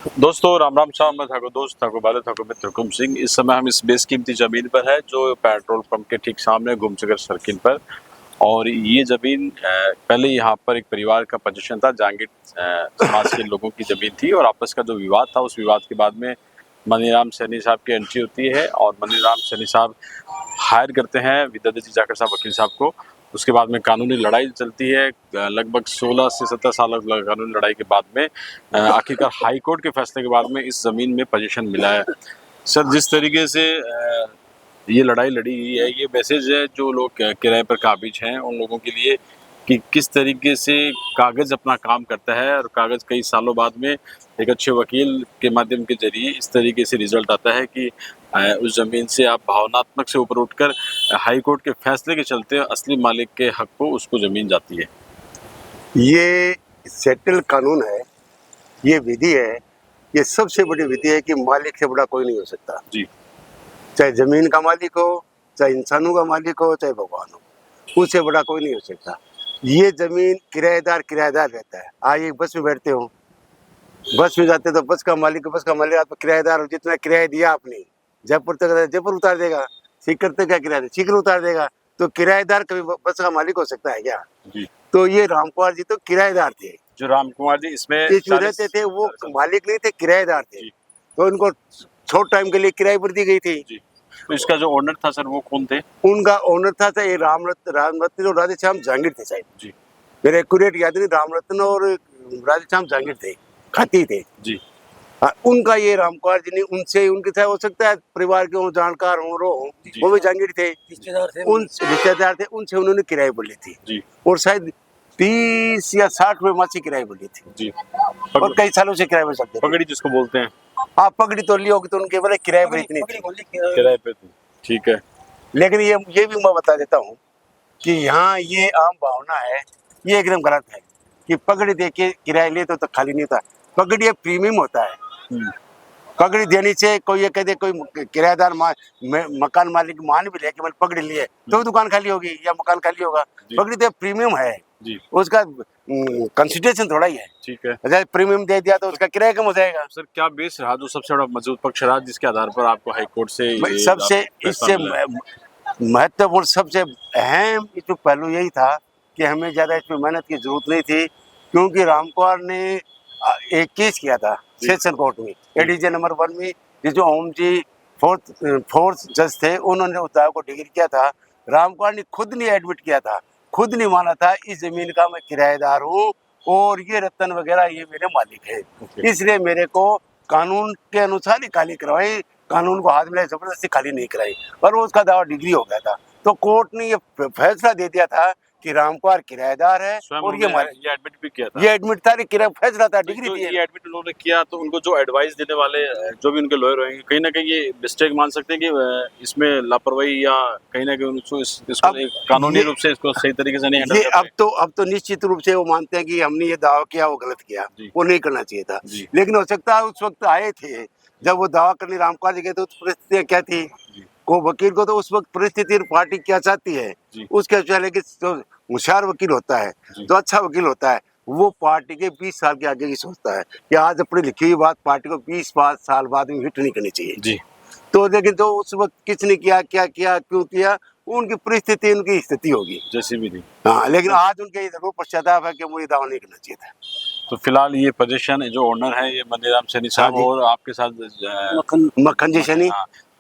दोस्तों राम राम शाम मैं थाको दोस्त थाको बाले थाको मित्र हुकुम सिंह। इस समय हम इस बेसकीमती जमीन पर है जो पेट्रोल पंप के ठीक सामने गुमसगर सर्किल पर। और ये जमीन पहले यहाँ पर एक परिवार का पोजीशन था। जहांगीर समाज के लोगों की जमीन थी और आपस का जो विवाद था उस विवाद के बाद में मनीराम सैनी साहब की एंट्री होती है और मनीराम सैनी साहब हायर करते हैं विद्याधर जाकर साहब वकील साहब को। उसके बाद में कानूनी लड़ाई चलती है। लगभग 16 से 17 साल कानूनी लड़ाई के बाद में आखिरकार हाई कोर्ट के फैसले के बाद में इस ज़मीन में पोजीशन मिला है। सर जिस तरीके से ये लड़ाई लड़ी हुई है, ये मैसेज है जो लोग किराए पर काबिज हैं उन लोगों के लिए कि किस तरीके से कागज़ अपना काम करता है और कागज़ कई सालों बाद में एक अच्छे वकील के माध्यम के जरिए इस तरीके से रिजल्ट आता है कि उस ज़मीन से आप भावनात्मक से ऊपर उठकर हाई कोर्ट के फैसले के चलते असली मालिक के हक को उसको ज़मीन जाती है। ये सेटल कानून है, ये विधि है, ये सबसे बड़ी विधि है कि मालिक से बड़ा कोई नहीं हो सकता जी। चाहे जमीन का मालिक हो, चाहे इंसानों का मालिक हो, चाहे भगवान हो, उससे बड़ा कोई नहीं हो सकता। ये जमीन किराएदार रहता है। आज एक बस में बैठते हो, बस में जाते तो बस का मालिक आप किराएदार हो। जितना किराया दिया आपने, जयपुर तक जयपुर उतार देगा, सीकर तक क्या किराया सीकर उतार देगा। तो किराएदार कभी बस का मालिक हो सकता है क्या? जी। तो ये रामकुमार जी तो किराएदार थे। जो राम कुमार जी इसमें रहते थे, वो मालिक नहीं थे, किराएदार थे। तो उनको शॉर्ट टाइम के लिए किराए पर दी गई थी। जी। तो इसका जो ओनर था सर वो कौन थे? उनका ओनर था ये रामरत्न और राधेश्याम जहांगीर थे शायद। जी। मेरे एक्यूरेट याद नहीं, रामरत्न और राधेश्याम जहांगीर थे, खाती थे। जी। उनका ये रामकुमार जी ने उनसे उनके साथ हो सकता है परिवार के हो, जानकार हो, वो भी जहांगीर थे, रिश्तेदार थे। उनसे उन्होंने किराए पर ली थी। जी। और शायद 30 या 60 रुपए मासिक किराए पर ली थी। जी। और कई सालों से किराए पर सकते पगड़ी जिसको बोलते हैं। हाँ, पगड़ी तो ली होगी तो उनके बोले किराए पर इतनी थी। किराए पे थी, ठीक है। लेकिन ये भी मैं बता देता हूँ कि यहाँ ये आम भावना है, ये एकदम गलत है कि पगड़ी दे के किराया ले तो खाली नहीं होता। पगड़ी ये प्रीमियम होता है। पगड़ी देने से कोई ये कह दे, कोई किराएदार मकान मालिक मान भी ले कि मैंने पगड़ी ली है तो दुकान खाली होगी या मकान खाली होगा। पगड़ी तो प्रीमियम है जी। उसका कंसिडरेशन थोड़ा ही है, ठीक है। अगर प्रीमियम दे दिया तो उसका किराया कम हो जाएगा। सर क्या बेस रहा जो सबसे बड़ा मजबूत पक्ष रहा जिसके आधार पर आपको हाई कोर्ट से सबसे इससे महत्वपूर्ण सबसे अहम जो पहलू यही था कि हमें ज़्यादा इसमें मेहनत की जरूरत नहीं थी, क्योंकि रामकुमार ने एक केस किया था सेशन कोर्ट में, एडिशन नंबर 1 में, जो ओम जी फोर्थ जज थे, उन्होंने उस दावे को डिग्री किया था। रामकुमार ने खुद नहीं एडमिट किया था, खुद नहीं माना था इस जमीन का मैं किराएदार हूँ और ये रतन वगैरह ये मेरे मालिक है, इसलिए मेरे को कानून के अनुसार ही खाली करवाई, कानून को हाथ में जबरदस्ती खाली नहीं कराई। पर वो उसका दावा डिग्री हो गया था, तो कोर्ट ने ये फैसला दे दिया था कि रामकुमार किराएदार है और ये एडमिट भी किया था। ये एडमिट था, फैसला था, डिग्री दी है। ये एडमिट उन्होंने किया तो उनको जो एडवाइस देने वाले जो भी उनके लॉयर होंगे कहीं ना कहीं ये मिस्टेक मान सकते हैं कि इसमें लापरवाही या कहीं ना कहीं इसको कानूनी रूप से इसको सही तरीके से नहीं हैंडल कर पाए। अब तो निश्चित रूप से वो मानते हैं कि हमने ये दावा किया वो गलत किया, वो नहीं करना चाहिए था। लेकिन हो सकता है उस वक्त आए थे जब वो दावा करने रामकुमार जी गए तो परिस्थितियाँ क्या थी, को वकील को तो उस वक्त परिस्थिति पार्टी क्या चाहती है उसके चले कि जो होशियार वकील होता है, जो अच्छा वकील होता है, वो पार्टी के 20 साल के आगे की सोचता है कि आज अपनी लिखी हुई बात पार्टी को 20 साल बाद में हिट नहीं करनी चाहिए जी। तो लेकिन तो उस वक्त किसने किया, क्या किया, क्यों किया, उनकी परिस्थिति उनकी स्थिति होगी जैसी भी थी। हाँ, लेकिन आज उनके जरूर पश्चाताप है कि मुझे दावा नहीं करना चाहिए था। तो फिलहाल ये पोजीशन जो ओनर है ये मनीराम सैनी साहब और आपके साथ मक्खन जी सैनी,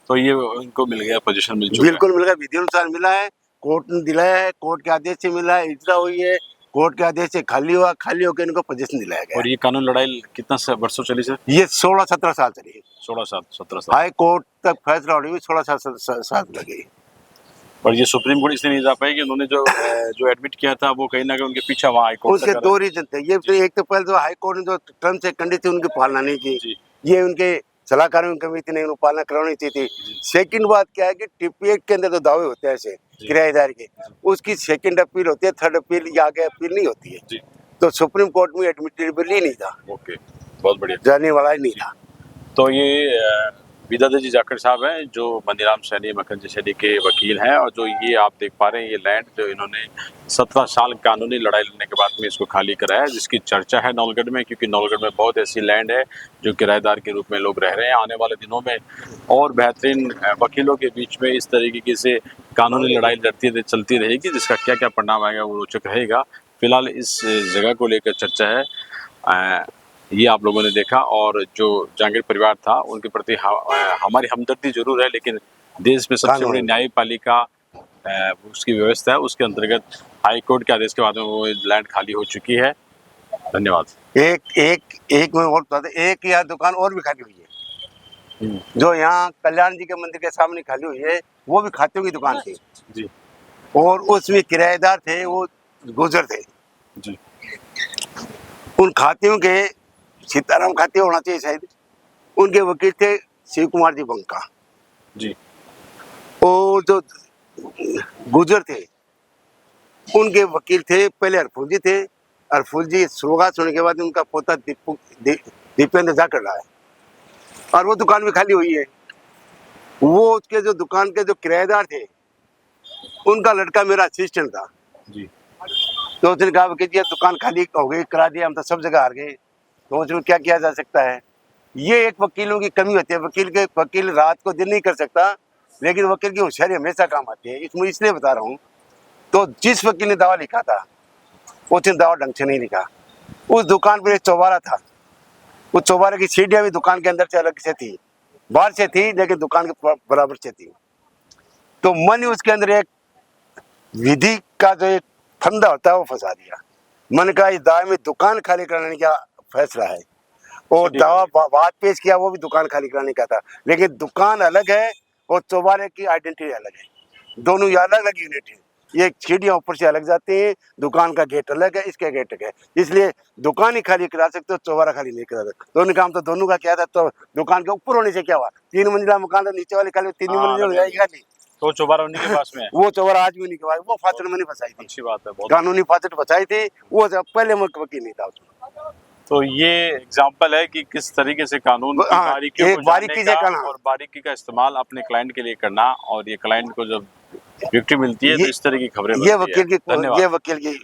तो ये इनको मिल गया पोजीशन, मिल चुका है। बिल्कुल मिल गया, विधि अनुसार मिला है, कोर्ट ने दिलाया है, कोर्ट के आदेश से मिला है, इजरा हुई है, कोर्ट के आदेश से खाली हुआ, खाली होकर इनको पोजीशन दिलाया गया। और ये कानून लड़ाई कितना वर्षों चली सर? ये 16-17 साल चली। 16-17 साल हाई कोर्ट तक फैसला होने में 16 साल लगे। और ये सुप्रीम कोर्ट इसलिए नहीं जा पाई कि उन्होंने जो एडमिट किया था वो कहीं ना कहीं उनके पीछे वहाँ हाई कोर्ट उसके 2 रीजन थे। ये एक तो पहले तो हाई कोर्ट ने जो टर्म्स एंड कंडीशन उनकी पालना नहीं की, ये उनके सलाहकारों की कमेटी ने पालना करवानी चाहिए थी। सेकंड बात क्या है कि टीपी एक्ट के अंदर तो दावे होते हैं ऐसे किराएदार के, उसकी सेकंड अपील होती है, थर्ड अपील या आगे अपील नहीं होती है। तो सुप्रीम कोर्ट में एडमिटेबल ही नहीं था। ओके, बहुत बढ़िया, जाने वाला ही नहीं था। तो ये विदादाजी जाखड़ साहब हैं जो मनीराम सैनी मक्खन सैनी के वकील हैं, और जो ये आप देख पा रहे हैं ये लैंड जो इन्होंने 17 साल कानूनी लड़ाई लड़ने के बाद में इसको खाली कराया, जिसकी चर्चा है नौलगढ़ में, क्योंकि नौलगढ़ में बहुत ऐसी लैंड है जो किराएदार के रूप में लोग रह रहे हैं। आने वाले दिनों में और बेहतरीन वकीलों के बीच में इस तरीके से कानूनी लड़ाई चलती रहेगी, जिसका क्या क्या परिणाम आएगा वो रोचक रहेगा। फिलहाल इस जगह को लेकर चर्चा है, ये आप लोगों ने देखा। और जो जहांगीर परिवार था उनके प्रति हमारी हमदर्दी जरूर है, लेकिन देश में सबसे बड़ी न्यायपालिका उसकी व्यवस्था है, उसके अंतर्गत हाई कोर्ट के आदेश के बाद में वो लैंड खाली हो चुकी है। धन्यवाद। एक मैं और बता दें, एक यहाँ दुकान और भी खाली हुई है जो यहाँ कल्याण जी के मंदिर के सामने खाली हुई है, वो भी खातियों की दुकान थी जी, और उसमें किराएदार थे वो गुजर थे जी। उन खातियों के सीताराम खाते होना चाहिए शायद, उनके वकील थे शिव कुमार जी बंका जी। और जो गुजर थे उनके वकील थे पहले हरफुल जी थे। हरफुल जी सुहाग होने के बाद उनका पोता दीपेंद्र जाकर रहा है और वो दुकान भी खाली हुई है। वो उसके जो दुकान के जो किराएदार थे उनका लड़का मेरा असिस्टेंट था जी। तो उसने कहा कि जी दुकान खाली हो गई, करा दिया, हम तो सब जगह हार गए, तो उसमें क्या किया जा सकता है। ये एक वकीलों की कमी होती है, वकील रात को दिन नहीं कर सकता, लेकिन वकील की होशियारी हमेशा काम आती है। इसमें इसलिए बता रहा हूँ, तो जिस वकील ने दावा लिखा था उसने दावा ढंग से नहीं लिखा। उस दुकान पर एक चौबारा था, उस चौबारे की सीढ़ियाँ भी दुकान के अंदर से अलग से थी, बाहर से थी लेकिन दुकान के बराबर से थी। तो मैंने उसके अंदर एक विधि का जो एक फंदा होता है वो फंसा दिया। मैंने कहा इस दावे में दुकान खाली कराने का फैसला है, और दावा बात पेश किया वो भी दुकान खाली कराने का था, लेकिन दुकान अलग है और चौबारे की आइडेंटिटी अलग है, दोनों ये अलग अलग यूनिट है। ये सीढ़ियाँ ऊपर से अलग जाती हैं, दुकान का गेट अलग है, इसका गेट अलग है, इसलिए दुकान ही खाली करा सकते हो, चौबारा खाली नहीं करा सकते। दोनों काम तो दोनों का क्या था, तो दुकान के ऊपर होने से क्या हुआ, 3 मंजिला मकान तो नीचे वाले खाली 3 मंजिल हो जाएगी खाली, तो चौबारा उन्हीं के पास में है। वो चौबारा आज भी नहीं करवाई, वो फासट मैंने फंसाई थी, अच्छी बात है, बहुत कानूनी फासट फंसाई थी, वो पहले वकील नहीं था उसमें। तो ये एग्जाम्पल है कि किस तरीके से कानून की बारीकियों को बारीकी से जानने का और बारीकी का इस्तेमाल अपने क्लाइंट के लिए करना, और ये क्लाइंट को जब विक्टिम मिलती है तो इस तरह की खबरें ये वकील की धन्यवाद। ये वकील की